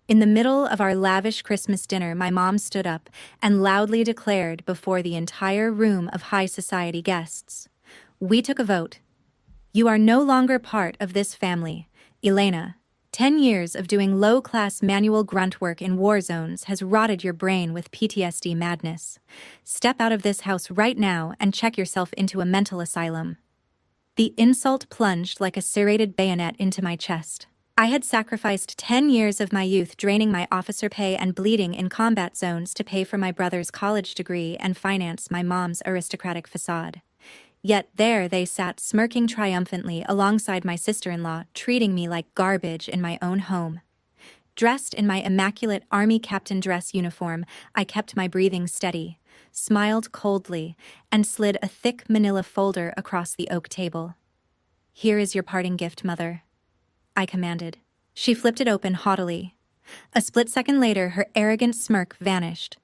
In the middle of our lavish Christmas dinner, my mom stood up and loudly declared before the entire room of high society guests. We took a vote. You are no longer part of this family, Elena. 10 years of doing low-class manual grunt work in war zones has rotted your brain with PTSD madness. Step out of this house right now and check yourself into a mental asylum. The insult plunged like a serrated bayonet into my chest. I had sacrificed 10 years of my youth draining my officer pay and bleeding in combat zones to pay for my brother's college degree and finance my mom's aristocratic facade. Yet there they sat smirking triumphantly alongside my sister-in-law, treating me like garbage in my own home. Dressed in my immaculate army captain dress uniform, I kept my breathing steady, smiled coldly, and slid a thick manila folder across the oak table. "Here is your parting gift, Mother," I commanded. She flipped it open haughtily. A split second later, her arrogant smirk vanished.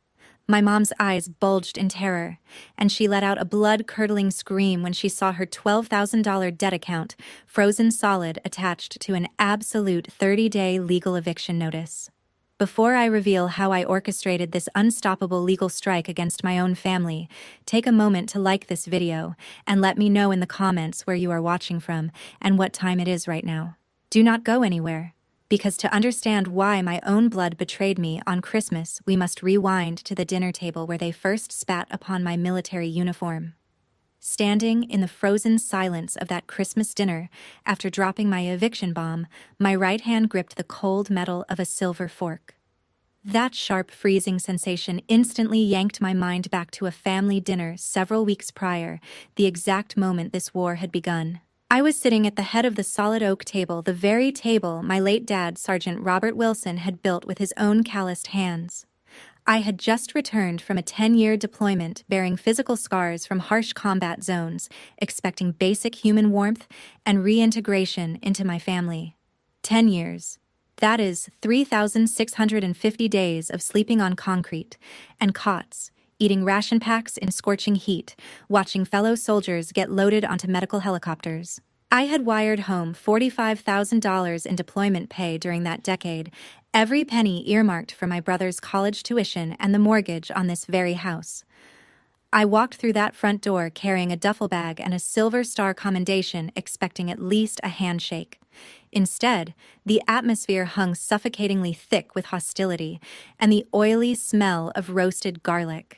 My mom's eyes bulged in terror, and she let out a blood-curdling scream when she saw her $12,000 debt account, frozen solid, attached to an absolute 30-day legal eviction notice. Before I reveal how I orchestrated this unstoppable legal strike against my own family, take a moment to like this video and let me know in the comments where you are watching from and what time it is right now. Do not go anywhere, because to understand why my own blood betrayed me on Christmas, we must rewind to the dinner table where they first spat upon my military uniform. Standing in the frozen silence of that Christmas dinner, after dropping my eviction bomb, my right hand gripped the cold metal of a silver fork. That sharp, freezing sensation instantly yanked my mind back to a family dinner several weeks prior, the exact moment this war had begun. I was sitting at the head of the solid oak table, the very table my late dad, Sergeant Robert Wilson, had built with his own calloused hands. I had just returned from a 10-year deployment bearing physical scars from harsh combat zones, expecting basic human warmth and reintegration into my family. 10 years. That is 3,650 days of sleeping on concrete and cots, eating ration packs in scorching heat, watching fellow soldiers get loaded onto medical helicopters. I had wired home $45,000 in deployment pay during that decade, every penny earmarked for my brother's college tuition and the mortgage on this very house. I walked through that front door carrying a duffel bag and a Silver Star commendation, expecting at least a handshake. Instead, the atmosphere hung suffocatingly thick with hostility and the oily smell of roasted garlic.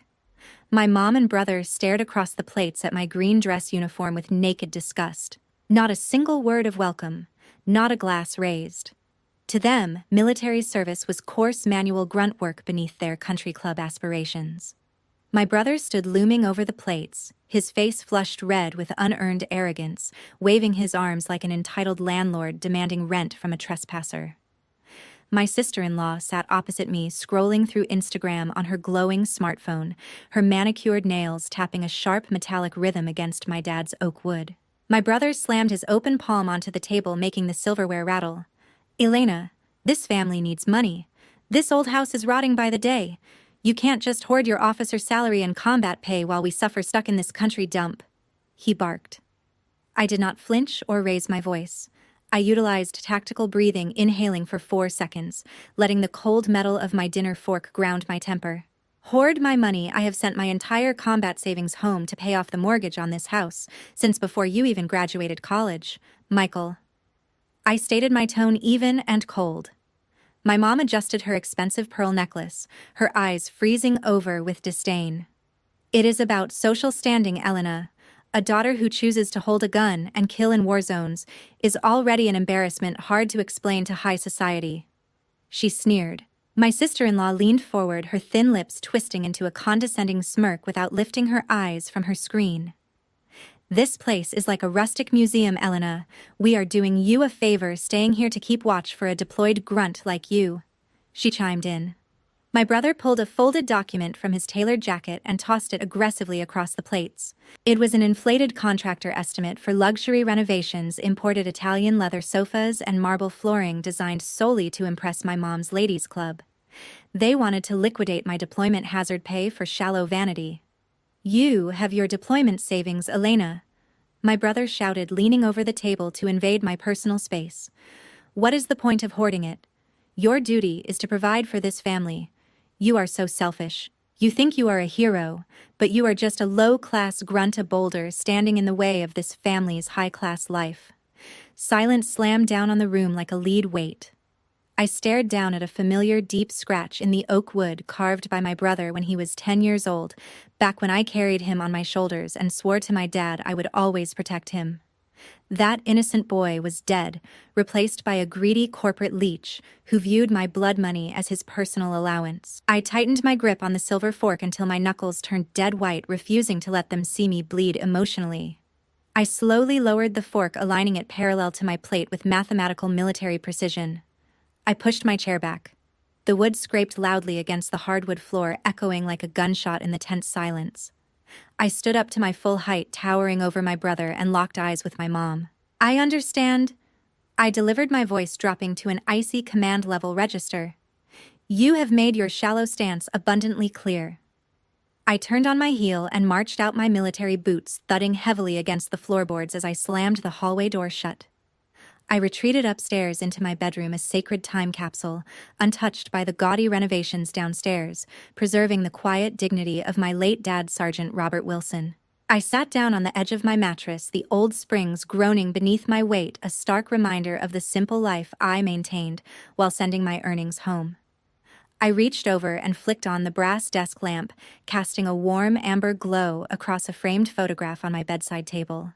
My mom and brother stared across the plates at my green dress uniform with naked disgust. Not a single word of welcome, not a glass raised. To them, military service was coarse manual grunt work beneath their country club aspirations. My brother stood looming over the plates, his face flushed red with unearned arrogance, waving his arms like an entitled landlord demanding rent from a trespasser. My sister-in-law sat opposite me, scrolling through Instagram on her glowing smartphone, her manicured nails tapping a sharp metallic rhythm against my dad's oak wood. My brother slammed his open palm onto the table, making the silverware rattle. "Elena, this family needs money. This old house is rotting by the day. You can't just hoard your officer's salary and combat pay while we suffer stuck in this country dump," he barked. I did not flinch or raise my voice. I utilized tactical breathing, inhaling for 4 seconds, letting the cold metal of my dinner fork ground my temper. "Hoard my money? I have sent my entire combat savings home to pay off the mortgage on this house, since before you even graduated college, Michael." I stated my tone even and cold. My mom adjusted her expensive pearl necklace, her eyes freezing over with disdain. "It is about social standing, Elena. A daughter who chooses to hold a gun and kill in war zones is already an embarrassment hard to explain to high society," she sneered. My sister-in-law leaned forward, her thin lips twisting into a condescending smirk without lifting her eyes from her screen. "This place is like a rustic museum, Elena. We are doing you a favor staying here to keep watch for a deployed grunt like you," she chimed in. My brother pulled a folded document from his tailored jacket and tossed it aggressively across the plates. It was an inflated contractor estimate for luxury renovations, imported Italian leather sofas and marble flooring designed solely to impress my mom's ladies' club. They wanted to liquidate my deployment hazard pay for shallow vanity. "You have your deployment savings, Elena," my brother shouted, leaning over the table to invade my personal space. "What is the point of hoarding it? Your duty is to provide for this family. You are so selfish. You think you are a hero, but you are just a low-class grunt a boulder standing in the way of this family's high-class life." Silence slammed down on the room like a lead weight. I stared down at a familiar deep scratch in the oak wood carved by my brother when he was 10 years old, back when I carried him on my shoulders and swore to my dad I would always protect him. That innocent boy was dead, replaced by a greedy corporate leech who viewed my blood money as his personal allowance. I tightened my grip on the silver fork until my knuckles turned dead white, refusing to let them see me bleed emotionally. I slowly lowered the fork, aligning it parallel to my plate with mathematical military precision. I pushed my chair back. The wood scraped loudly against the hardwood floor, echoing like a gunshot in the tense silence. I stood up to my full height, towering over my brother, and locked eyes with my mom. "I understand," I delivered, my voice dropping to an icy command-level register. "You have made your shallow stance abundantly clear." I turned on my heel and marched out, my military boots thudding heavily against the floorboards as I slammed the hallway door shut. I retreated upstairs into my bedroom, a sacred time capsule, untouched by the gaudy renovations downstairs, preserving the quiet dignity of my late dad, Sergeant Robert Wilson. I sat down on the edge of my mattress, the old springs groaning beneath my weight, a stark reminder of the simple life I maintained while sending my earnings home. I reached over and flicked on the brass desk lamp, casting a warm amber glow across a framed photograph on my bedside table.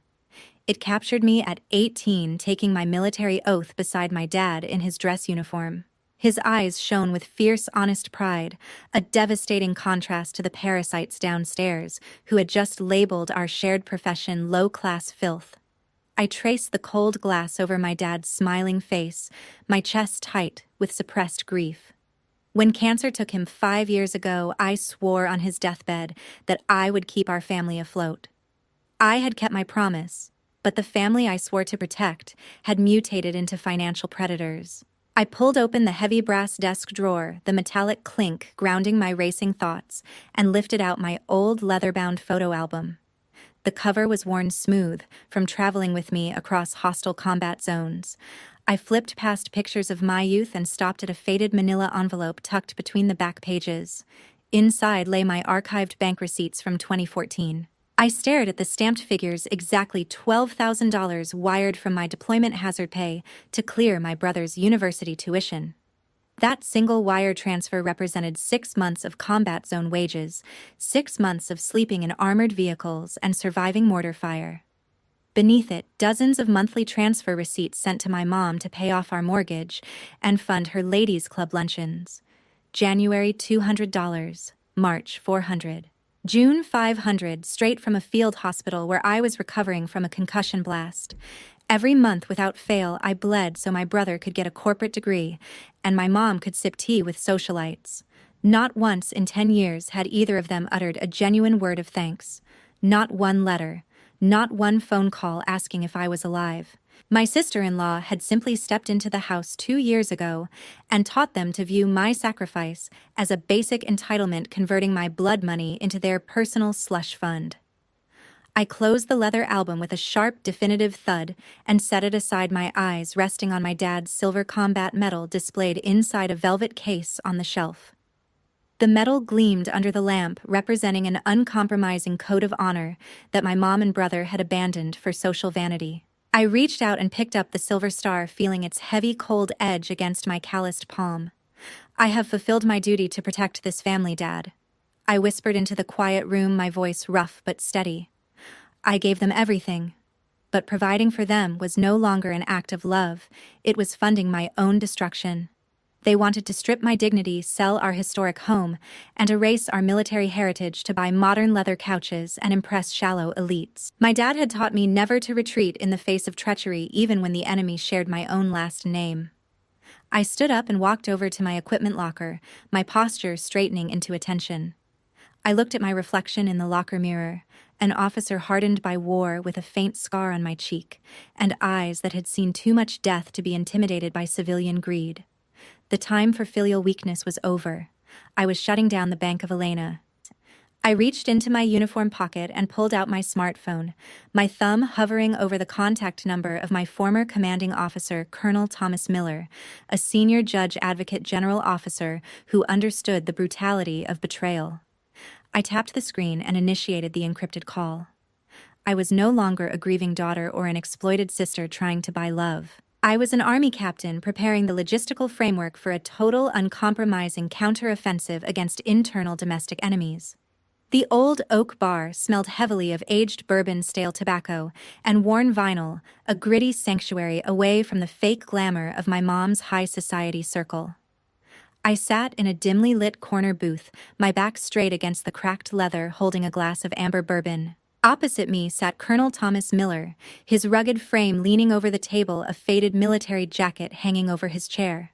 It captured me at 18, taking my military oath beside my dad in his dress uniform. His eyes shone with fierce, honest pride, a devastating contrast to the parasites downstairs who had just labeled our shared profession low-class filth. I traced the cold glass over my dad's smiling face, my chest tight with suppressed grief. When cancer took him 5 years ago, I swore on his deathbed that I would keep our family afloat. I had kept my promise, but the family I swore to protect had mutated into financial predators. I pulled open the heavy brass desk drawer, the metallic clink grounding my racing thoughts, and lifted out my old leather-bound photo album. The cover was worn smooth from traveling with me across hostile combat zones. I flipped past pictures of my youth and stopped at a faded manila envelope tucked between the back pages. Inside lay my archived bank receipts from 2014. I stared at the stamped figures, exactly $12,000 wired from my deployment hazard pay to clear my brother's university tuition. That single wire transfer represented 6 months of combat zone wages, 6 months of sleeping in armored vehicles and surviving mortar fire. Beneath it, dozens of monthly transfer receipts sent to my mom to pay off our mortgage and fund her ladies' club luncheons. January $200, March $400. June $500, straight from a field hospital where I was recovering from a concussion blast. Every month without fail, I bled so my brother could get a corporate degree and my mom could sip tea with socialites. Not once in 10 years had either of them uttered a genuine word of thanks. Not one letter. Not one phone call asking if I was alive. My sister-in-law had simply stepped into the house 2 years ago and taught them to view my sacrifice as a basic entitlement, converting my blood money into their personal slush fund. I closed the leather album with a sharp, definitive thud and set it aside, my eyes resting on my dad's silver combat medal displayed inside a velvet case on the shelf. The medal gleamed under the lamp, representing an uncompromising code of honor that my mom and brother had abandoned for social vanity. I reached out and picked up the silver star, feeling its heavy, cold edge against my calloused palm. "I have fulfilled my duty to protect this family, Dad," I whispered into the quiet room, my voice rough but steady. I gave them everything, but providing for them was no longer an act of love, it was funding my own destruction. They wanted to strip my dignity, sell our historic home, and erase our military heritage to buy modern leather couches and impress shallow elites. My dad had taught me never to retreat in the face of treachery, even when the enemy shared my own last name. I stood up and walked over to my equipment locker, my posture straightening into attention. I looked at my reflection in the locker mirror, an officer hardened by war with a faint scar on my cheek, and eyes that had seen too much death to be intimidated by civilian greed. The time for filial weakness was over. I was shutting down the Bank of Elena. I reached into my uniform pocket and pulled out my smartphone, my thumb hovering over the contact number of my former commanding officer, Colonel Thomas Miller, a senior judge advocate general officer who understood the brutality of betrayal. I tapped the screen and initiated the encrypted call. I was no longer a grieving daughter or an exploited sister trying to buy love. I was an army captain preparing the logistical framework for a total, uncompromising counter-offensive against internal domestic enemies. The old oak bar smelled heavily of aged bourbon, stale tobacco, and worn vinyl, a gritty sanctuary away from the fake glamour of my mom's high society circle. I sat in a dimly lit corner booth, my back straight against the cracked leather, holding a glass of amber bourbon. Opposite me sat Colonel Thomas Miller, his rugged frame leaning over the table, a faded military jacket hanging over his chair.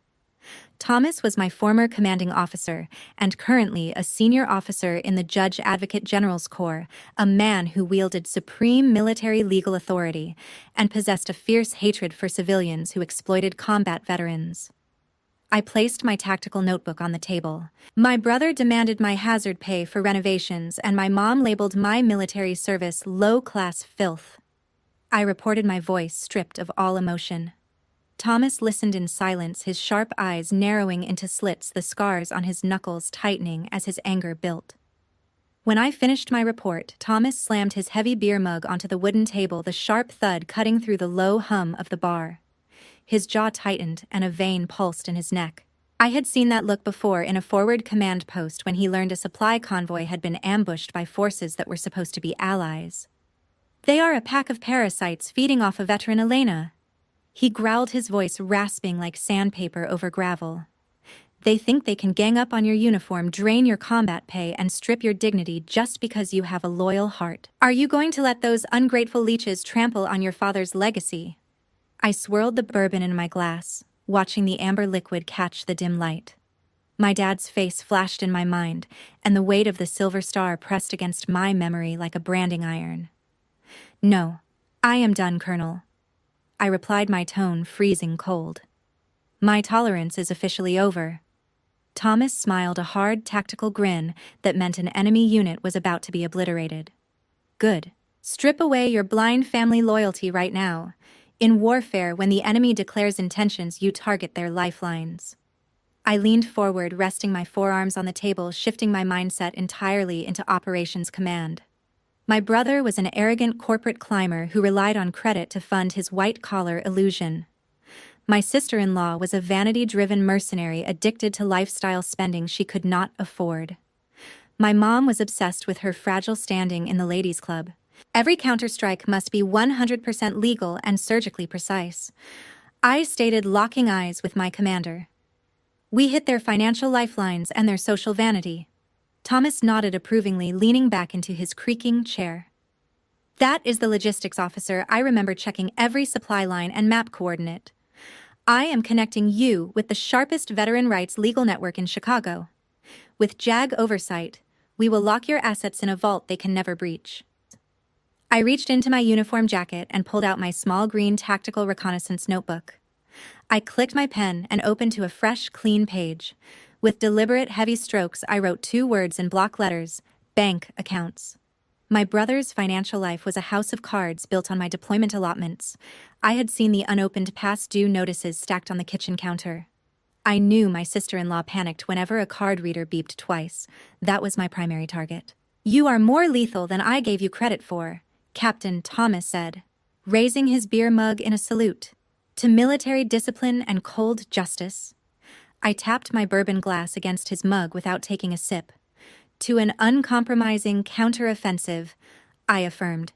Thomas was my former commanding officer, and currently a senior officer in the Judge Advocate General's Corps, a man who wielded supreme military legal authority and possessed a fierce hatred for civilians who exploited combat veterans. I placed my tactical notebook on the table. My brother demanded my hazard pay for renovations, and my mom labeled my military service low-class filth. I reported, my voice stripped of all emotion. Thomas listened in silence, his sharp eyes narrowing into slits, the scars on his knuckles tightening as his anger built. When I finished my report, Thomas slammed his heavy beer mug onto the wooden table, the sharp thud cutting through the low hum of the bar. His jaw tightened and a vein pulsed in his neck. I had seen that look before in a forward command post when he learned a supply convoy had been ambushed by forces that were supposed to be allies. "They are a pack of parasites feeding off a veteran, Elena." He growled, his voice rasping like sandpaper over gravel. "They think they can gang up on your uniform, drain your combat pay, and strip your dignity just because you have a loyal heart. Are you going to let those ungrateful leeches trample on your father's legacy?" I swirled the bourbon in my glass, watching the amber liquid catch the dim light. My dad's face flashed in my mind, and the weight of the silver star pressed against my memory like a branding iron. "No, I am done, Colonel," I replied, my tone freezing cold. "My tolerance is officially over." Thomas smiled, a hard, tactical grin that meant an enemy unit was about to be obliterated. "Good. Strip away your blind family loyalty right now. In warfare, when the enemy declares intentions, you target their lifelines." I leaned forward, resting my forearms on the table, shifting my mindset entirely into operations command. My brother was an arrogant corporate climber who relied on credit to fund his white-collar illusion. My sister-in-law was a vanity-driven mercenary addicted to lifestyle spending she could not afford. My mom was obsessed with her fragile standing in the ladies' club. Every counterstrike must be 100% legal and surgically precise. I stated, locking eyes with my commander. "We hit their financial lifelines and their social vanity." Thomas nodded approvingly, leaning back into his creaking chair. "That is the logistics officer. I remember checking every supply line and map coordinate. I am connecting you with the sharpest veteran rights legal network in Chicago. With JAG oversight, we will lock your assets in a vault they can never breach." I reached into my uniform jacket and pulled out my small green tactical reconnaissance notebook. I clicked my pen and opened to a fresh, clean page. With deliberate, heavy strokes, I wrote 2 words in block letters: bank accounts. My brother's financial life was a house of cards built on my deployment allotments. I had seen the unopened past due notices stacked on the kitchen counter. I knew my sister-in-law panicked whenever a card reader beeped twice. That was my primary target. "You are more lethal than I gave you credit for," Captain Thomas said, raising his beer mug in a salute. "To military discipline and cold justice." I tapped my bourbon glass against his mug without taking a sip. "To an uncompromising counteroffensive," I affirmed.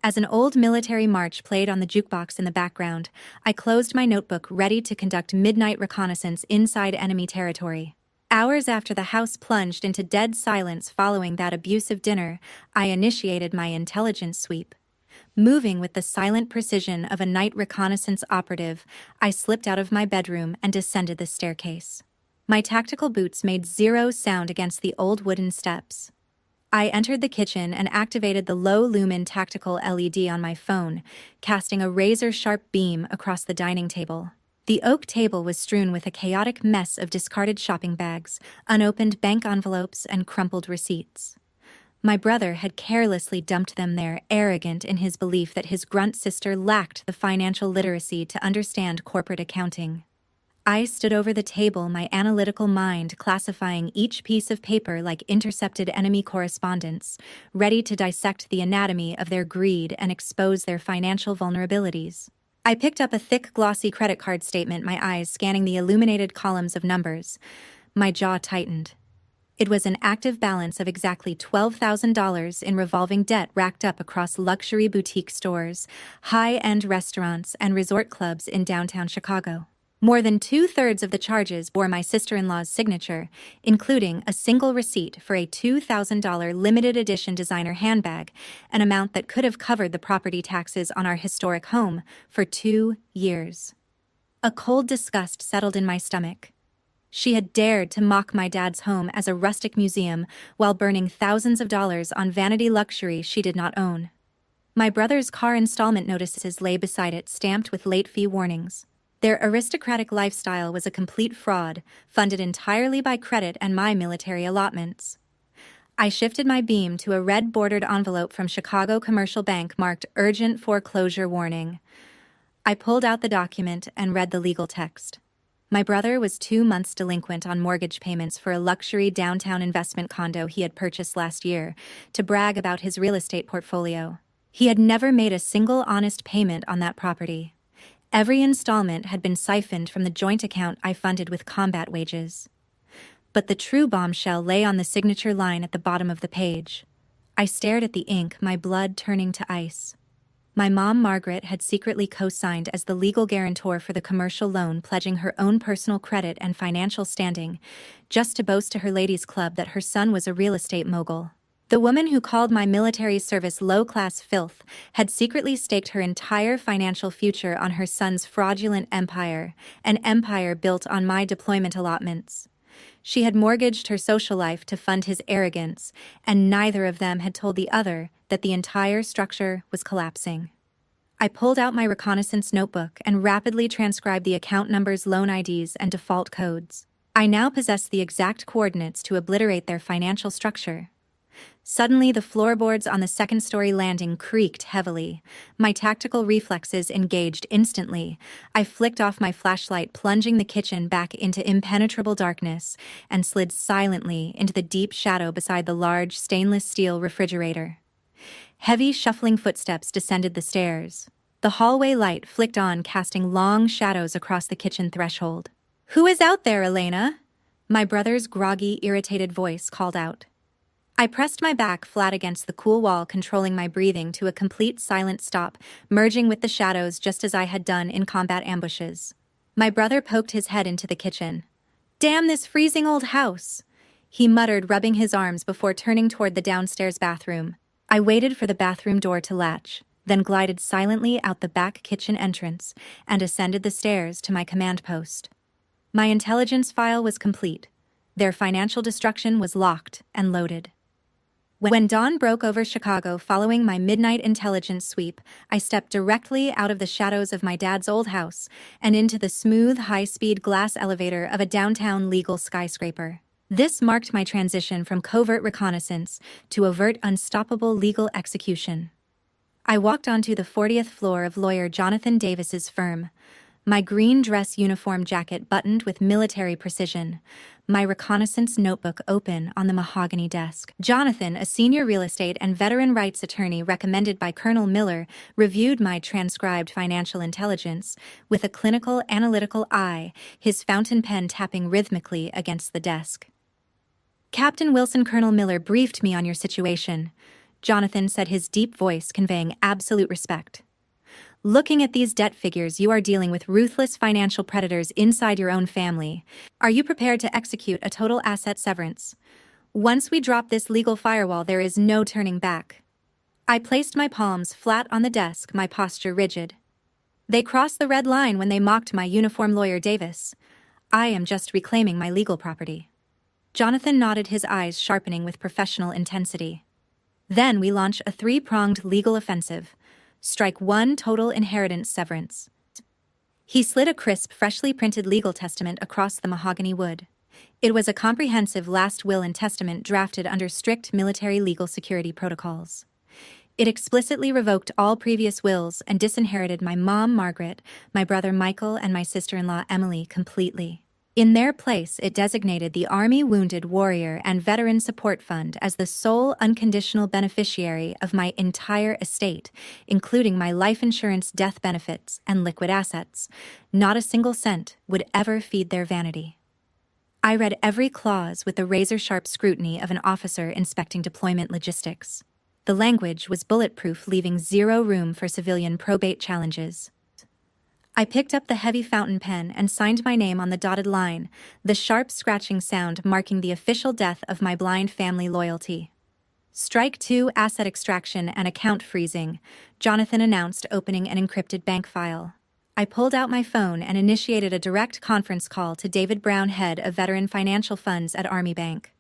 As an old military march played on the jukebox in the background, I closed my notebook, ready to conduct midnight reconnaissance inside enemy territory. Hours after the house plunged into dead silence following that abusive dinner, I initiated my intelligence sweep. Moving with the silent precision of a night reconnaissance operative, I slipped out of my bedroom and descended the staircase. My tactical boots made zero sound against the old wooden steps. I entered the kitchen and activated the low-lumen tactical LED on my phone, casting a razor-sharp beam across the dining table. The oak table was strewn with a chaotic mess of discarded shopping bags, unopened bank envelopes, and crumpled receipts. My brother had carelessly dumped them there, arrogant in his belief that his grunt sister lacked the financial literacy to understand corporate accounting. I stood over the table, my analytical mind classifying each piece of paper like intercepted enemy correspondence, ready to dissect the anatomy of their greed and expose their financial vulnerabilities. I picked up a thick, glossy credit card statement, my eyes scanning the illuminated columns of numbers. My jaw tightened. It was an active balance of exactly $12,000 in revolving debt racked up across luxury boutique stores, high-end restaurants, and resort clubs in downtown Chicago. More than 2/3 of the charges bore my sister-in-law's signature, including a single receipt for a $2,000 limited edition designer handbag, an amount that could have covered the property taxes on our historic home for 2 years. A cold disgust settled in my stomach. She had dared to mock my dad's home as a rustic museum while burning thousands of dollars on vanity luxury she did not own. My brother's car installment notices lay beside it, stamped with late fee warnings. Their aristocratic lifestyle was a complete fraud, funded entirely by credit and my military allotments. I shifted my beam to a red-bordered envelope from Chicago Commercial Bank marked Urgent Foreclosure Warning. I pulled out the document and read the legal text. My brother was 2 months delinquent on mortgage payments for a luxury downtown investment condo he had purchased last year to brag about his real estate portfolio. He had never made a single honest payment on that property. Every installment had been siphoned from the joint account I funded with combat wages. But the true bombshell lay on the signature line at the bottom of the page. I stared at the ink, my blood turning to ice. My mom, Margaret, had secretly co-signed as the legal guarantor for the commercial loan, pledging her own personal credit and financial standing, just to boast to her ladies' club that her son was a real estate mogul. The woman who called my military service low-class filth had secretly staked her entire financial future on her son's fraudulent empire, an empire built on my deployment allotments. She had mortgaged her social life to fund his arrogance, and neither of them had told the other that the entire structure was collapsing. I pulled out my reconnaissance notebook and rapidly transcribed the account numbers, loan IDs, and default codes. I now possessed the exact coordinates to obliterate their financial structure. Suddenly, the floorboards on the second-story landing creaked heavily. My tactical reflexes engaged instantly. I flicked off my flashlight, plunging the kitchen back into impenetrable darkness, and slid silently into the deep shadow beside the large stainless steel refrigerator. Heavy, shuffling footsteps descended the stairs. The hallway light flicked on, casting long shadows across the kitchen threshold. "Who is out there, Elena?" My brother's groggy, irritated voice called out. I pressed my back flat against the cool wall, controlling my breathing to a complete silent stop, merging with the shadows just as I had done in combat ambushes. My brother poked his head into the kitchen. "Damn this freezing old house," he muttered, rubbing his arms before turning toward the downstairs bathroom. I waited for the bathroom door to latch, then glided silently out the back kitchen entrance and ascended the stairs to my command post. My intelligence file was complete. Their financial destruction was locked and loaded. When dawn broke over Chicago following my midnight intelligence sweep, I stepped directly out of the shadows of my dad's old house and into the smooth, high-speed glass elevator of a downtown legal skyscraper. This marked my transition from covert reconnaissance to overt, unstoppable legal execution. I walked onto the 40th floor of lawyer Jonathan Davis's firm, my green dress uniform jacket buttoned with military precision, my reconnaissance notebook open on the mahogany desk. Jonathan, a senior real estate and veteran rights attorney recommended by Colonel Miller, reviewed my transcribed financial intelligence with a clinical, analytical eye, his fountain pen tapping rhythmically against the desk. "Captain Wilson, Colonel Miller briefed me on your situation," Jonathan said, his deep voice conveying absolute respect. "Looking at these debt figures, you are dealing with ruthless financial predators inside your own family. Are you prepared to execute a total asset severance? Once we drop this legal firewall, there is no turning back." I placed my palms flat on the desk, my posture rigid. "They crossed the red line when they mocked my uniform, lawyer Davis. I am just reclaiming my legal property." Jonathan nodded, his eyes sharpening with professional intensity. "Then we launch a 3-pronged legal offensive. Strike 1, total inheritance severance." He slid a crisp, freshly printed legal testament across the mahogany wood. It was a comprehensive last will and testament drafted under strict military legal security protocols. It explicitly revoked all previous wills and disinherited my mom, Margaret, my brother Michael, and my sister-in-law Emily completely. In their place, it designated the Army Wounded Warrior and Veteran Support Fund as the sole unconditional beneficiary of my entire estate, including my life insurance, death benefits, and liquid assets. Not a single cent would ever feed their vanity. I read every clause with the razor-sharp scrutiny of an officer inspecting deployment logistics. The language was bulletproof, leaving zero room for civilian probate challenges. I picked up the heavy fountain pen and signed my name on the dotted line, the sharp scratching sound marking the official death of my blind family loyalty. Strike 2, asset extraction and account freezing, Jonathan announced, opening an encrypted bank file. I pulled out my phone and initiated a direct conference call to David Brown, head of Veteran Financial Funds at Army Bank.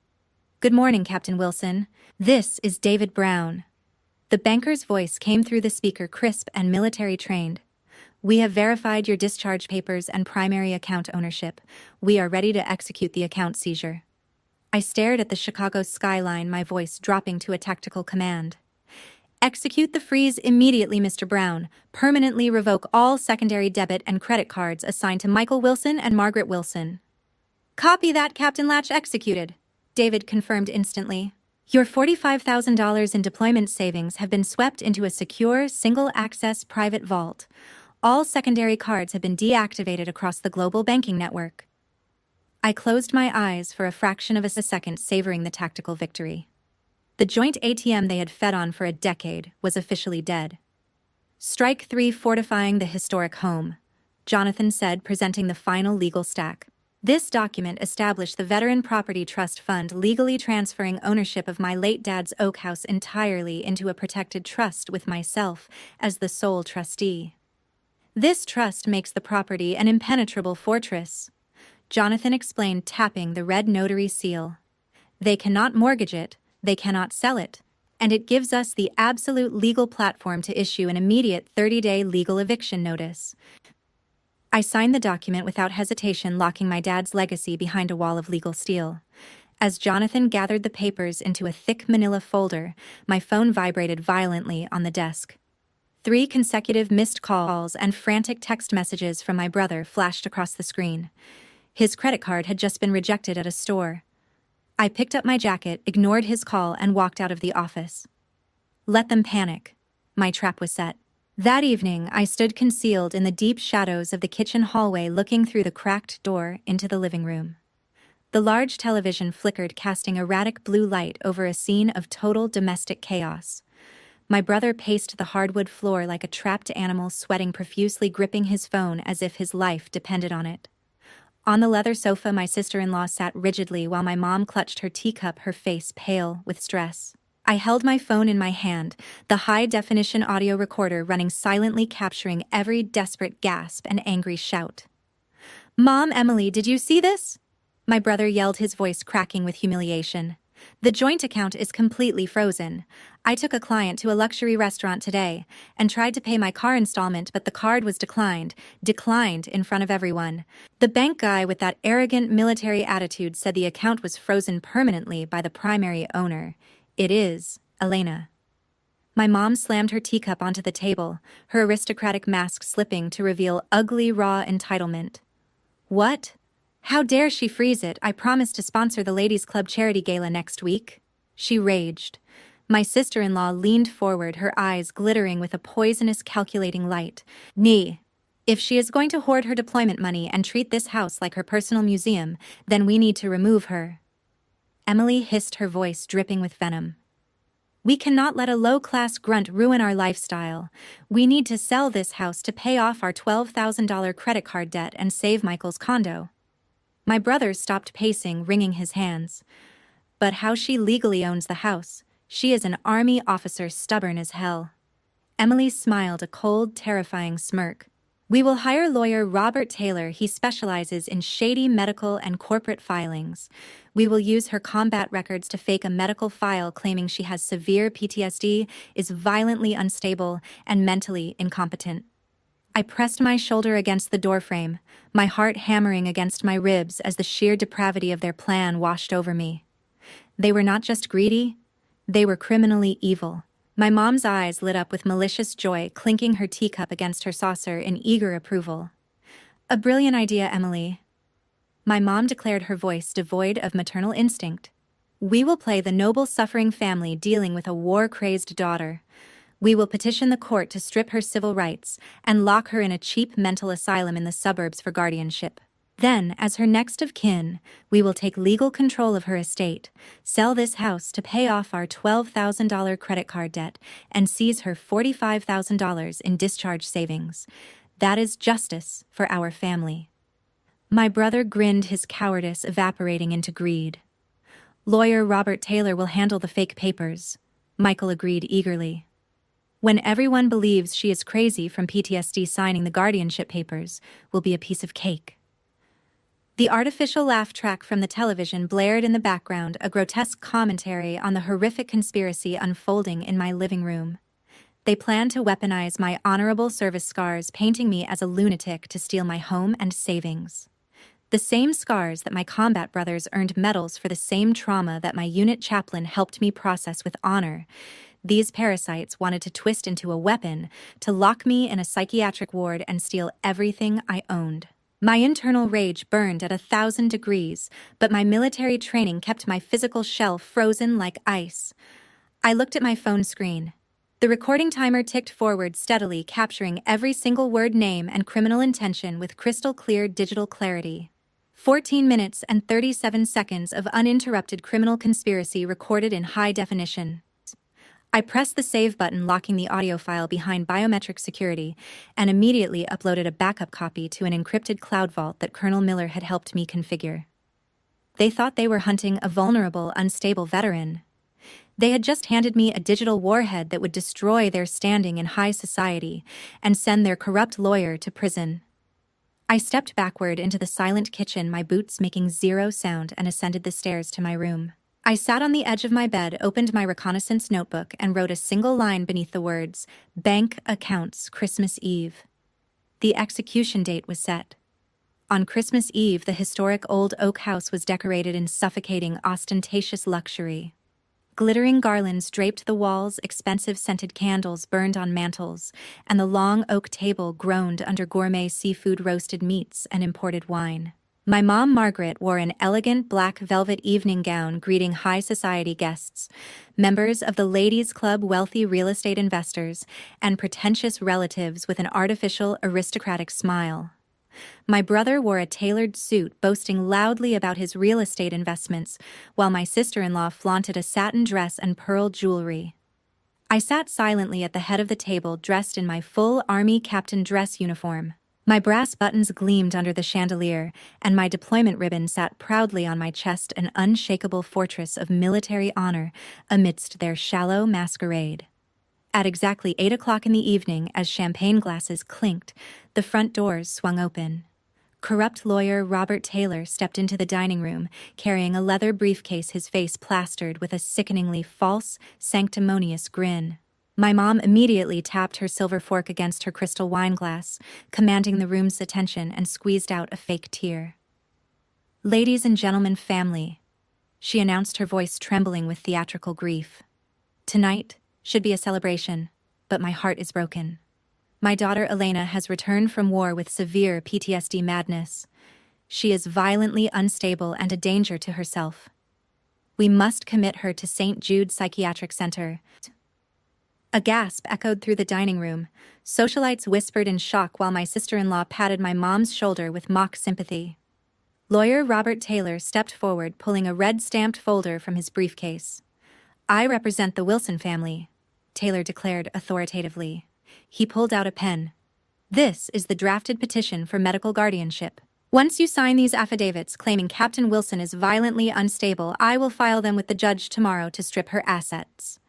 "Good morning, Captain Wilson. This is David Brown." The banker's voice came through the speaker, crisp and military-trained. "We have verified your discharge papers and primary account ownership. We are ready to execute the account seizure." I stared at the Chicago skyline, my voice dropping to a tactical command. "Execute the freeze immediately, Mr. Brown. Permanently revoke all secondary debit and credit cards assigned to Michael Wilson and Margaret Wilson." "Copy that, Captain Latch. Executed," David confirmed instantly. "Your $45,000 in deployment savings have been swept into a secure, single-access private vault. All secondary cards have been deactivated across the global banking network." I closed my eyes for a fraction of a second, savoring the tactical victory. The joint ATM they had fed on for a decade was officially dead. "Strike 3, fortifying the historic home," Jonathan said, presenting the final legal stack. "This document established the Veteran Property Trust Fund, legally transferring ownership of my late dad's oak house entirely into a protected trust with myself as the sole trustee. This trust makes the property an impenetrable fortress," Jonathan explained, tapping the red notary seal. "They cannot mortgage it, they cannot sell it, and it gives us the absolute legal platform to issue an immediate 30-day legal eviction notice." I signed the document without hesitation, locking my dad's legacy behind a wall of legal steel. As Jonathan gathered the papers into a thick manila folder, my phone vibrated violently on the desk. 3 consecutive missed calls and frantic text messages from my brother flashed across the screen. His credit card had just been rejected at a store. I picked up my jacket, ignored his call, and walked out of the office. Let them panic. My trap was set. That evening, I stood concealed in the deep shadows of the kitchen hallway, looking through the cracked door into the living room. The large television flickered, casting erratic blue light over a scene of total domestic chaos. My brother paced the hardwood floor like a trapped animal, sweating profusely, gripping his phone as if his life depended on it. On the leather sofa, my sister-in-law sat rigidly while my mom clutched her teacup, her face pale with stress. I held my phone in my hand, the high-definition audio recorder running silently, capturing every desperate gasp and angry shout. "Mom, Emily, did you see this?" My brother yelled, his voice cracking with humiliation. "The joint account is completely frozen. I took a client to a luxury restaurant today and tried to pay my car installment, but the card was declined in front of everyone. The bank guy with that arrogant military attitude said the account was frozen permanently by the primary owner. It is, Elena." My mom slammed her teacup onto the table, her aristocratic mask slipping to reveal ugly, raw entitlement. "What? How dare she freeze it? I promised to sponsor the Ladies' Club charity gala next week," she raged. My sister-in-law leaned forward, her eyes glittering with a poisonous, calculating light. If she is going to hoard her deployment money and treat this house like her personal museum, then we need to remove her." Emily hissed, her voice dripping with venom. "We cannot let a low-class grunt ruin our lifestyle. We need to sell this house to pay off our $12,000 credit card debt and save Michael's condo." My brother stopped pacing, wringing his hands. "But how? She legally owns the house. She is an Army officer, stubborn as hell." Emily smiled, a cold, terrifying smirk. "We will hire lawyer Robert Taylor. He specializes in shady medical and corporate filings. We will use her combat records to fake a medical file claiming she has severe PTSD, is violently unstable, and mentally incompetent." I pressed my shoulder against the doorframe, my heart hammering against my ribs as the sheer depravity of their plan washed over me. They were not just greedy, they were criminally evil. My mom's eyes lit up with malicious joy, clinking her teacup against her saucer in eager approval. "A brilliant idea, Emily," my mom declared, her voice devoid of maternal instinct. "We will play the noble suffering family dealing with a war-crazed daughter. We will petition the court to strip her civil rights and lock her in a cheap mental asylum in the suburbs for guardianship. Then, as her next of kin, we will take legal control of her estate, sell this house to pay off our $12,000 credit card debt, and seize her $45,000 in discharge savings. That is justice for our family." My brother grinned, his cowardice evaporating into greed. "Lawyer Robert Taylor will handle the fake papers," Michael agreed eagerly. "When everyone believes she is crazy from PTSD, signing the guardianship papers will be a piece of cake." The artificial laugh track from the television blared in the background, a grotesque commentary on the horrific conspiracy unfolding in my living room. They planned to weaponize my honorable service scars, painting me as a lunatic to steal my home and savings. The same scars that my combat brothers earned medals for, the same trauma that my unit chaplain helped me process with honor. These parasites wanted to twist into a weapon to lock me in a psychiatric ward and steal everything I owned. My internal rage burned at 1,000 degrees, but my military training kept my physical shell frozen like ice. I looked at my phone screen. The recording timer ticked forward steadily, capturing every single word, name, and criminal intention with crystal-clear digital clarity. 14 minutes and 37 seconds of uninterrupted criminal conspiracy recorded in high definition. I pressed the save button, locking the audio file behind biometric security, and immediately uploaded a backup copy to an encrypted cloud vault that Colonel Miller had helped me configure. They thought they were hunting a vulnerable, unstable veteran. They had just handed me a digital warhead that would destroy their standing in high society and send their corrupt lawyer to prison. I stepped backward into the silent kitchen, my boots making zero sound, and ascended the stairs to my room. I sat on the edge of my bed, opened my reconnaissance notebook, and wrote a single line beneath the words, "Bank accounts, Christmas Eve." The execution date was set. On Christmas Eve, the historic old oak house was decorated in suffocating, ostentatious luxury. Glittering garlands draped the walls, expensive scented candles burned on mantels, and the long oak table groaned under gourmet seafood, roasted meats, and imported wine. My mom, Margaret, wore an elegant black velvet evening gown, greeting high society guests, members of the Ladies' Club, wealthy real estate investors, and pretentious relatives with an artificial, aristocratic smile. My brother wore a tailored suit, boasting loudly about his real estate investments, while my sister-in-law flaunted a satin dress and pearl jewelry. I sat silently at the head of the table, dressed in my full Army captain dress uniform. My brass buttons gleamed under the chandelier, and my deployment ribbon sat proudly on my chest, an unshakable fortress of military honor amidst their shallow masquerade. At exactly 8 o'clock in the evening, as champagne glasses clinked, the front doors swung open. Corrupt lawyer Robert Taylor stepped into the dining room, carrying a leather briefcase, his face plastered with a sickeningly false, sanctimonious grin. My mom immediately tapped her silver fork against her crystal wine glass, commanding the room's attention, and squeezed out a fake tear. "Ladies and gentlemen, family," she announced, her voice trembling with theatrical grief. "Tonight should be a celebration, but my heart is broken. My daughter Elena has returned from war with severe PTSD madness. She is violently unstable and a danger to herself. We must commit her to St. Jude Psychiatric Center." A gasp echoed through the dining room. Socialites whispered in shock, while my sister-in-law patted my mom's shoulder with mock sympathy. Lawyer Robert Taylor stepped forward, pulling a red-stamped folder from his briefcase. "I represent the Wilson family," Taylor declared authoritatively. He pulled out a pen. "This is the drafted petition for medical guardianship. Once you sign these affidavits claiming Captain Wilson is violently unstable, I will file them with the judge tomorrow to strip her assets."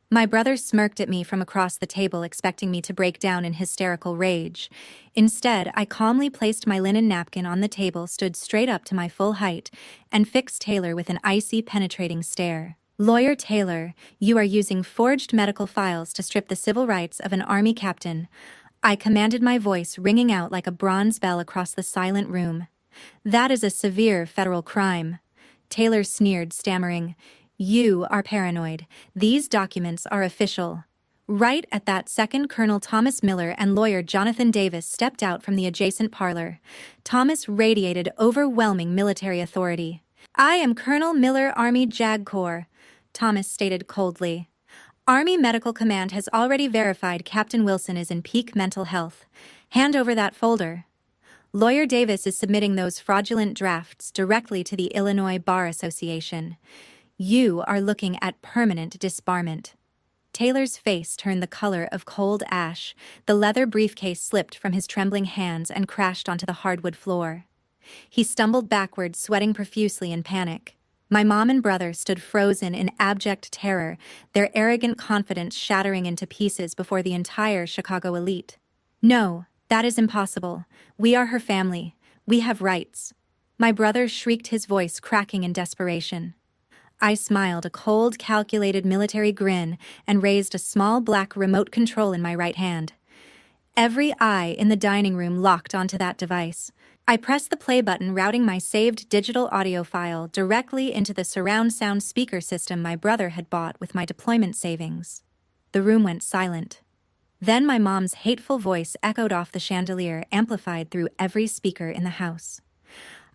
My brother smirked at me from across the table, expecting me to break down in hysterical rage. Instead, I calmly placed my linen napkin on the table, stood straight up to my full height, and fixed Taylor with an icy, penetrating stare. "Lawyer Taylor, you are using forged medical files to strip the civil rights of an Army captain. I commanded, my voice ringing out like a bronze bell across the silent room. That is a severe federal crime. Taylor sneered, stammering, "You are paranoid. These documents are official." Right at that second, Colonel Thomas Miller and lawyer Jonathan Davis stepped out from the adjacent parlor. Thomas radiated overwhelming military authority. "I am Colonel Miller, Army JAG Corps," Thomas stated coldly. "Army Medical Command has already verified Captain Wilson is in peak mental health. Hand over that folder." Lawyer Davis is submitting those fraudulent drafts directly to the Illinois Bar Association. You are looking at permanent disbarment. Taylor's face turned the color of cold ash. The leather briefcase slipped from his trembling hands and crashed onto the hardwood floor. He stumbled backward, sweating profusely in panic. My mom and brother stood frozen in abject terror, their arrogant confidence shattering into pieces before the entire Chicago elite. "No, that is impossible. We are her family. We have rights." My brother shrieked, his voice cracking in desperation. I smiled, a cold, calculated military grin, and raised a small black remote control in my right hand. Every eye in the dining room locked onto that device. I pressed the play button, routing my saved digital audio file directly into the surround sound speaker system my brother had bought with my deployment savings. The room went silent. Then my mom's hateful voice echoed off the chandelier, amplified through every speaker in the house.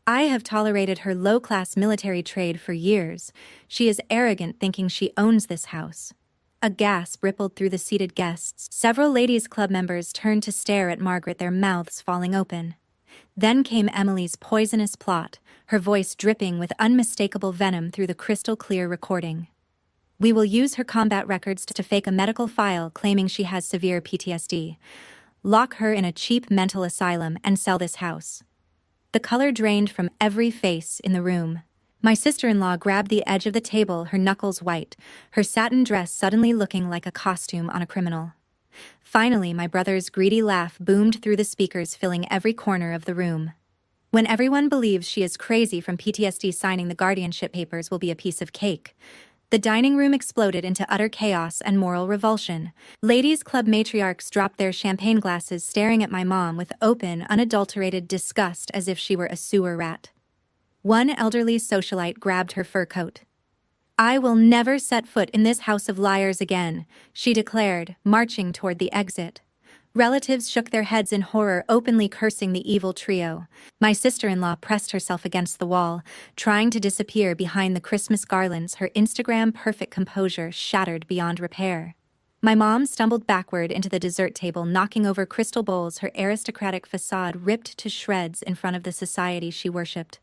"I have tolerated her low-class military trade for years. She is arrogant, thinking she owns this house." A gasp rippled through the seated guests. Several ladies' club members turned to stare at Margaret, their mouths falling open. Then came Emily's poisonous plot, her voice dripping with unmistakable venom through the crystal-clear recording. "We will use her combat records to fake a medical file claiming she has severe PTSD. Lock her in a cheap mental asylum and sell this house." The color drained from every face in the room. My sister-in-law grabbed the edge of the table, her knuckles white, her satin dress suddenly looking like a costume on a criminal. Finally, my brother's greedy laugh boomed through the speakers, filling every corner of the room. "When everyone believes she is crazy from PTSD, signing the guardianship papers will be a piece of cake." The dining room exploded into utter chaos and moral revulsion. Ladies' club matriarchs dropped their champagne glasses, staring at my mom with open, unadulterated disgust as if she were a sewer rat. One elderly socialite grabbed her fur coat. "I will never set foot in this house of liars again," she declared, marching toward the exit. Relatives shook their heads in horror, openly cursing the evil trio. My sister-in-law pressed herself against the wall, trying to disappear behind the Christmas garlands, her Instagram-perfect composure shattered beyond repair. My mom stumbled backward into the dessert table, knocking over crystal bowls, her aristocratic facade ripped to shreds in front of the society she worshipped.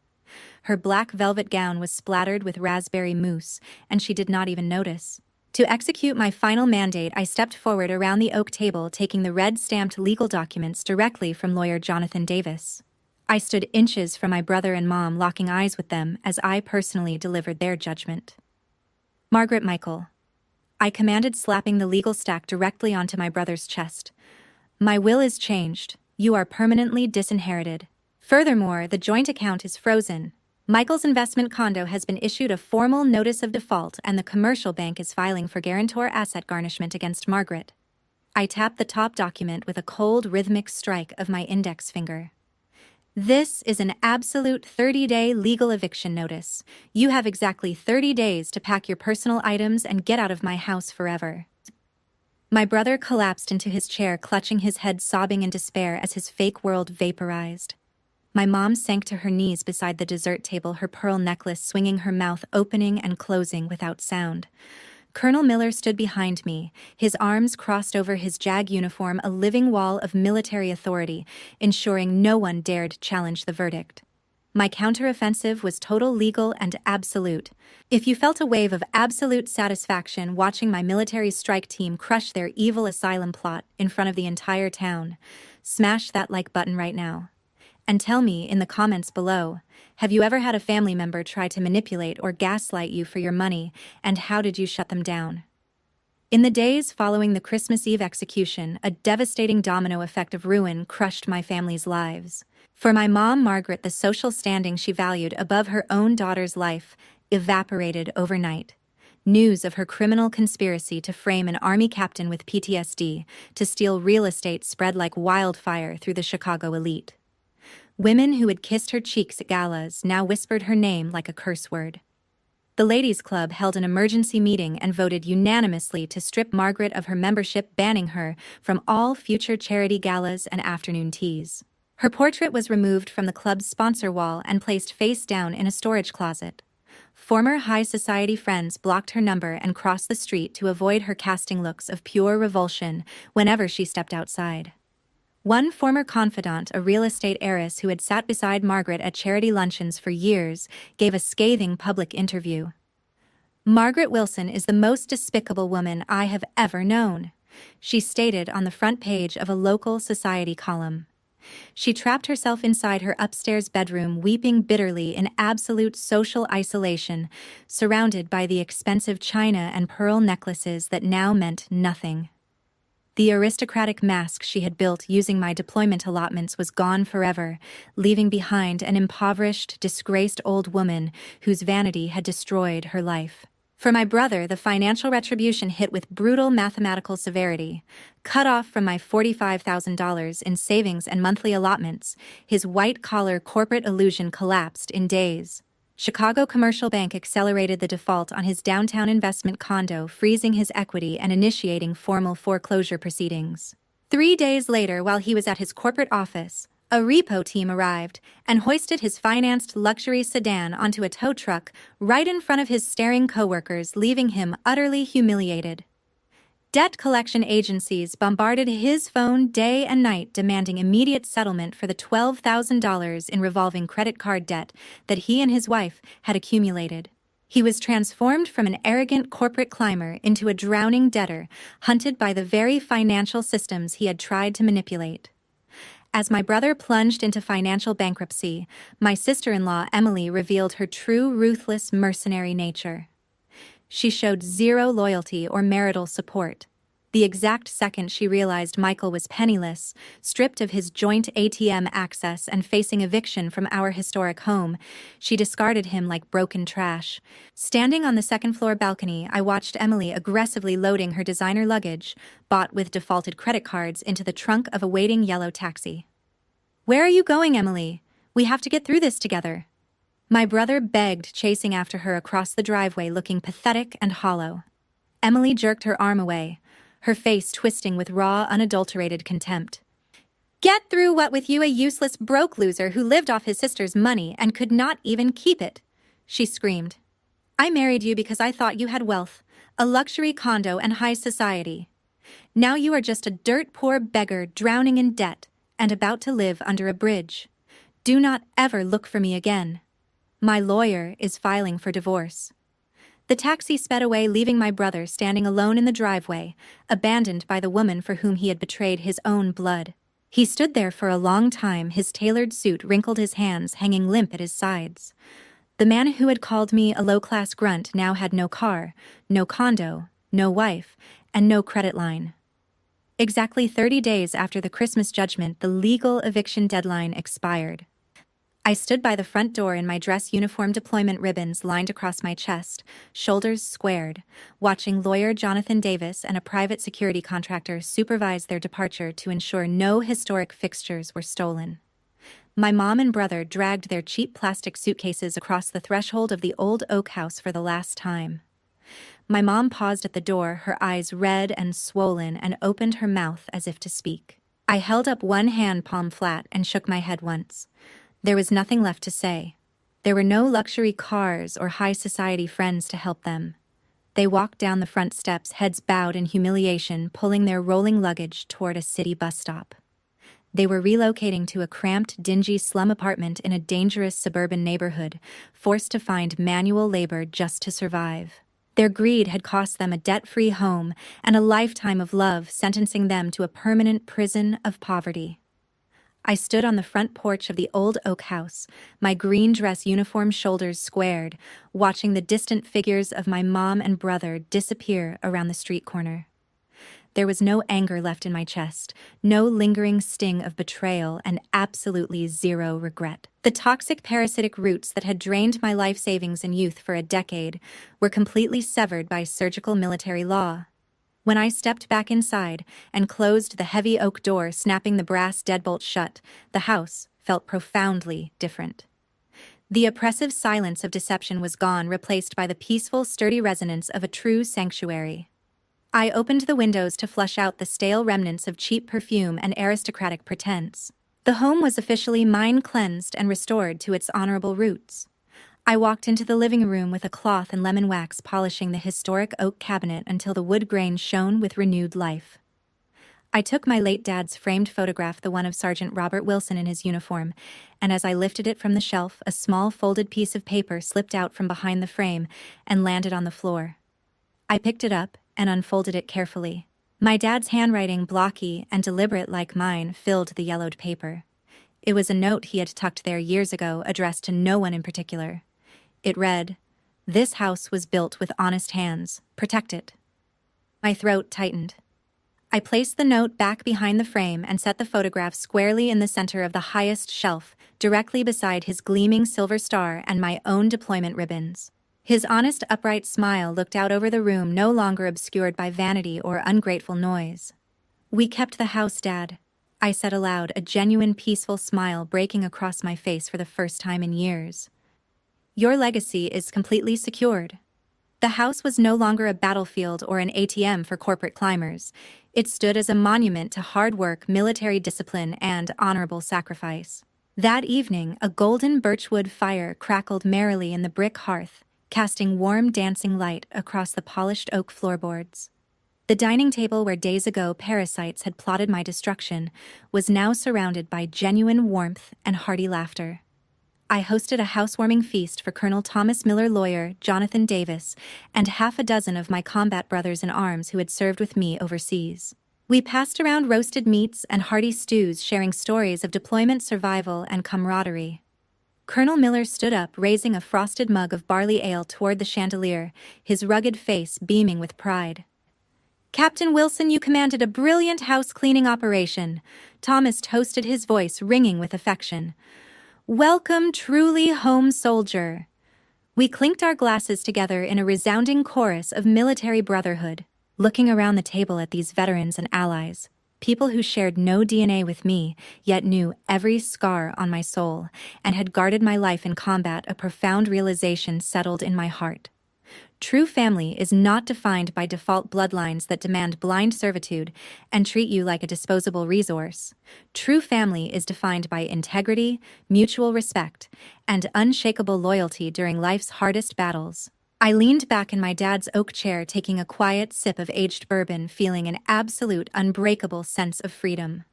Her black velvet gown was splattered with raspberry mousse, and she did not even notice. To execute my final mandate, I stepped forward around the oak table, taking the red-stamped legal documents directly from lawyer Jonathan Davis. I stood inches from my brother and mom, locking eyes with them as I personally delivered their judgment. "Margaret Michael," I commanded, slapping the legal stack directly onto my brother's chest. "My will is changed. You are permanently disinherited. Furthermore, the joint account is frozen. Michael's investment condo has been issued a formal notice of default, and the commercial bank is filing for guarantor asset garnishment against Margaret." I tapped the top document with a cold, rhythmic strike of my index finger. "This is an absolute 30-day legal eviction notice. You have exactly 30 days to pack your personal items and get out of my house forever." My brother collapsed into his chair, clutching his head, sobbing in despair as his fake world vaporized. My mom sank to her knees beside the dessert table, her pearl necklace swinging, her mouth opening and closing without sound. Colonel Miller stood behind me, his arms crossed over his JAG uniform, a living wall of military authority, ensuring no one dared challenge the verdict. My counteroffensive was total, legal, and absolute. If you felt a wave of absolute satisfaction watching my military strike team crush their evil asylum plot in front of the entire town, smash that like button right now. And tell me in the comments below, have you ever had a family member try to manipulate or gaslight you for your money, and how did you shut them down? In the days following the Christmas Eve execution, a devastating domino effect of ruin crushed my family's lives. For my mom, Margaret, the social standing she valued above her own daughter's life evaporated overnight. News of her criminal conspiracy to frame an army captain with PTSD to steal real estate spread like wildfire through the Chicago elite. Women who had kissed her cheeks at galas now whispered her name like a curse word. The Ladies' Club held an emergency meeting and voted unanimously to strip Margaret of her membership, banning her from all future charity galas and afternoon teas. Her portrait was removed from the club's sponsor wall and placed face down in a storage closet. Former high society friends blocked her number and crossed the street to avoid her casting looks of pure revulsion whenever she stepped outside. One former confidant, a real estate heiress who had sat beside Margaret at charity luncheons for years, gave a scathing public interview. "Margaret Wilson is the most despicable woman I have ever known," she stated on the front page of a local society column. She trapped herself inside her upstairs bedroom, weeping bitterly in absolute social isolation, surrounded by the expensive china and pearl necklaces that now meant nothing. The aristocratic mask she had built using my deployment allotments was gone forever, leaving behind an impoverished, disgraced old woman whose vanity had destroyed her life. For my brother, the financial retribution hit with brutal mathematical severity. Cut off from my $45,000 in savings and monthly allotments, his white-collar corporate illusion collapsed in days. Chicago Commercial Bank accelerated the default on his downtown investment condo, freezing his equity and initiating formal foreclosure proceedings. 3 days later, while he was at his corporate office, a repo team arrived and hoisted his financed luxury sedan onto a tow truck right in front of his staring coworkers, leaving him utterly humiliated. Debt collection agencies bombarded his phone day and night, demanding immediate settlement for the $12,000 in revolving credit card debt that he and his wife had accumulated. He was transformed from an arrogant corporate climber into a drowning debtor, hunted by the very financial systems he had tried to manipulate. As my brother plunged into financial bankruptcy, my sister-in-law Emily revealed her true ruthless mercenary nature. She showed zero loyalty or marital support. The exact second she realized Michael was penniless, stripped of his joint ATM access and facing eviction from our historic home, she discarded him like broken trash. Standing on the second-floor balcony, I watched Emily aggressively loading her designer luggage, bought with defaulted credit cards, into the trunk of a waiting yellow taxi. "Where are you going, Emily? We have to get through this together," my brother begged, chasing after her across the driveway, looking pathetic and hollow. Emily jerked her arm away, her face twisting with raw, unadulterated contempt. "Get through what with you, a useless broke loser who lived off his sister's money and could not even keep it," she screamed. "I married you because I thought you had wealth, a luxury condo and high society. Now you are just a dirt-poor beggar drowning in debt and about to live under a bridge. Do not ever look for me again. My lawyer is filing for divorce." The taxi sped away, leaving my brother standing alone in the driveway, abandoned by the woman for whom he had betrayed his own blood. He stood there for a long time, his tailored suit wrinkled, his hands hanging limp at his sides. The man who had called me a low-class grunt now had no car, no condo, no wife, and no credit line. Exactly 30 days after the Christmas judgment, the legal eviction deadline expired. I stood by the front door in my dress uniform, deployment ribbons lined across my chest, shoulders squared, watching lawyer Jonathan Davis and a private security contractor supervise their departure to ensure no historic fixtures were stolen. My mom and brother dragged their cheap plastic suitcases across the threshold of the old oak house for the last time. My mom paused at the door, her eyes red and swollen, and opened her mouth as if to speak. I held up one hand palm flat and shook my head once. There was nothing left to say. There were no luxury cars or high society friends to help them. They walked down the front steps, heads bowed in humiliation, pulling their rolling luggage toward a city bus stop. They were relocating to a cramped, dingy slum apartment in a dangerous suburban neighborhood, forced to find manual labor just to survive. Their greed had cost them a debt-free home and a lifetime of love, sentencing them to a permanent prison of poverty. I stood on the front porch of the old oak house, my green dress uniform shoulders squared, watching the distant figures of my mom and brother disappear around the street corner. There was no anger left in my chest, no lingering sting of betrayal, and absolutely zero regret. The toxic parasitic roots that had drained my life savings and youth for a decade were completely severed by surgical military law. When I stepped back inside and closed the heavy oak door, snapping the brass deadbolt shut, the house felt profoundly different. The oppressive silence of deception was gone, replaced by the peaceful, sturdy resonance of a true sanctuary. I opened the windows to flush out the stale remnants of cheap perfume and aristocratic pretense. The home was officially mind-cleansed and restored to its honorable roots. I walked into the living room with a cloth and lemon wax, polishing the historic oak cabinet until the wood grain shone with renewed life. I took my late dad's framed photograph, the one of Sergeant Robert Wilson in his uniform, and as I lifted it from the shelf, a small folded piece of paper slipped out from behind the frame and landed on the floor. I picked it up and unfolded it carefully. My dad's handwriting, blocky and deliberate like mine, filled the yellowed paper. It was a note he had tucked there years ago, addressed to no one in particular. It read, "This house was built with honest hands. Protect it." My throat tightened. I placed the note back behind the frame and set the photograph squarely in the center of the highest shelf, directly beside his gleaming silver star and my own deployment ribbons. His honest, upright smile looked out over the room, no longer obscured by vanity or ungrateful noise. "We kept the house, Dad," I said aloud, a genuine, peaceful smile breaking across my face for the first time in years. "Your legacy is completely secured." The house was no longer a battlefield or an ATM for corporate climbers. It stood as a monument to hard work, military discipline, and honorable sacrifice. That evening, a golden birchwood fire crackled merrily in the brick hearth, casting warm, dancing light across the polished oak floorboards. The dining table where days ago parasites had plotted my destruction was now surrounded by genuine warmth and hearty laughter. I hosted a housewarming feast for Colonel Thomas Miller, lawyer Jonathan Davis, and half a dozen of my combat brothers in arms who had served with me overseas. We passed around roasted meats and hearty stews, sharing stories of deployment, survival, and camaraderie. Colonel Miller stood up, raising a frosted mug of barley ale toward the chandelier, his rugged face beaming with pride. "Captain Wilson, you commanded a brilliant house-cleaning operation," Thomas toasted, his voice ringing with affection. "Welcome, truly home soldier." We clinked our glasses together in a resounding chorus of military brotherhood. Looking around the table at these veterans and allies, people who shared no DNA with me, yet knew every scar on my soul, and had guarded my life in combat, a profound realization settled in my heart. True family is not defined by default bloodlines that demand blind servitude and treat you like a disposable resource. True family is defined by integrity, mutual respect, and unshakable loyalty during life's hardest battles. I leaned back in my dad's oak chair, taking a quiet sip of aged bourbon, feeling an absolute, unbreakable sense of freedom.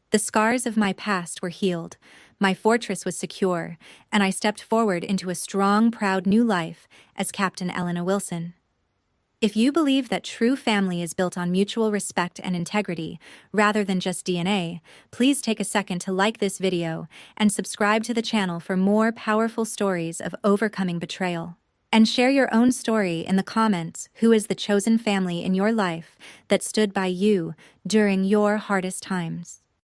The scars of my past were healed, my fortress was secure, and I stepped forward into a strong, proud new life as Captain Elena Wilson. If you believe that true family is built on mutual respect and integrity, rather than just DNA, please take a second to like this video and subscribe to the channel for more powerful stories of overcoming betrayal. And share your own story in the comments. Who is the chosen family in your life that stood by you during your hardest times?